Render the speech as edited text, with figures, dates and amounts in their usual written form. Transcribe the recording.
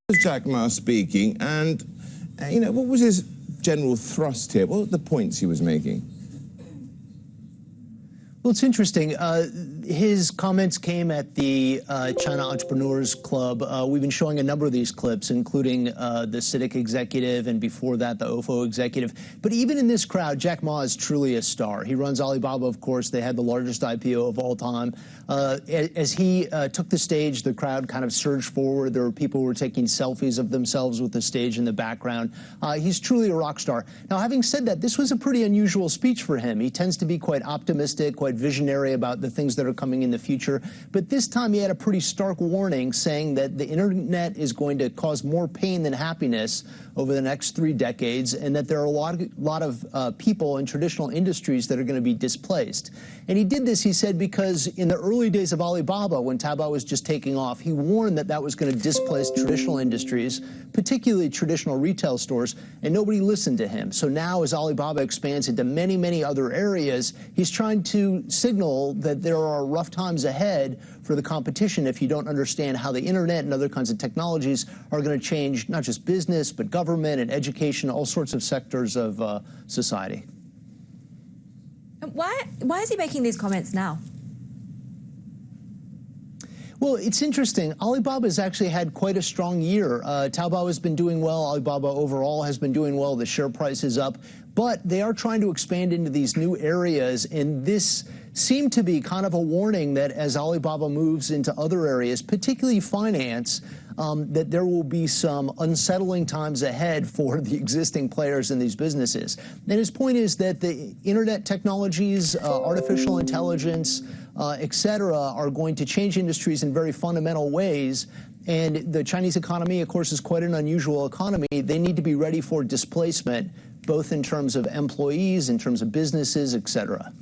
was Jack Ma speaking, and what was his general thrust here? What were the points he was making? Well, it's interesting. His comments came at the China Entrepreneurs Club. We've been showing a number of these clips, including the CITIC executive and before that, the OFO executive. But even in this crowd, Jack Ma is truly a star. He runs Alibaba, of course. They had the largest IPO of all time. As he took the stage, the crowd kind of surged forward. There were people who were taking selfies of themselves with the stage in the background. He's truly a rock star. Now, having said that, this was a pretty unusual speech for him. He tends to be quite optimistic, quite visionary about the things that are coming in the future. But this time he had a pretty stark warning saying that the internet is going to cause more pain than happiness over the next 3 decades, and that there are a lot of people in traditional industries that are going to be displaced. And he did this, he said, because in the early days of Alibaba, when Taobao was just taking off, he warned that that was going to displace traditional industries, particularly traditional retail stores, and nobody listened to him. So now as Alibaba expands into many, many other areas, he's trying to signal that there are rough times ahead for the competition if you don't understand how the internet and other kinds of technologies are going to change not just business, but government and education, all sorts of sectors of society. Why is he making these comments now? Well, it's interesting. Alibaba has actually had quite a strong year. Taobao has been doing well. Alibaba overall has been doing well. The share price is up. But they are trying to expand into these new areas, and this seemed to be kind of a warning that as Alibaba moves into other areas, particularly finance, that there will be some unsettling times ahead for the existing players in these businesses. And his point is that the internet technologies, artificial intelligence, et cetera, are going to change industries in very fundamental ways. And the Chinese economy, of course, is quite an unusual economy. They need to be ready for displacement, both in terms of employees, in terms of businesses, et cetera.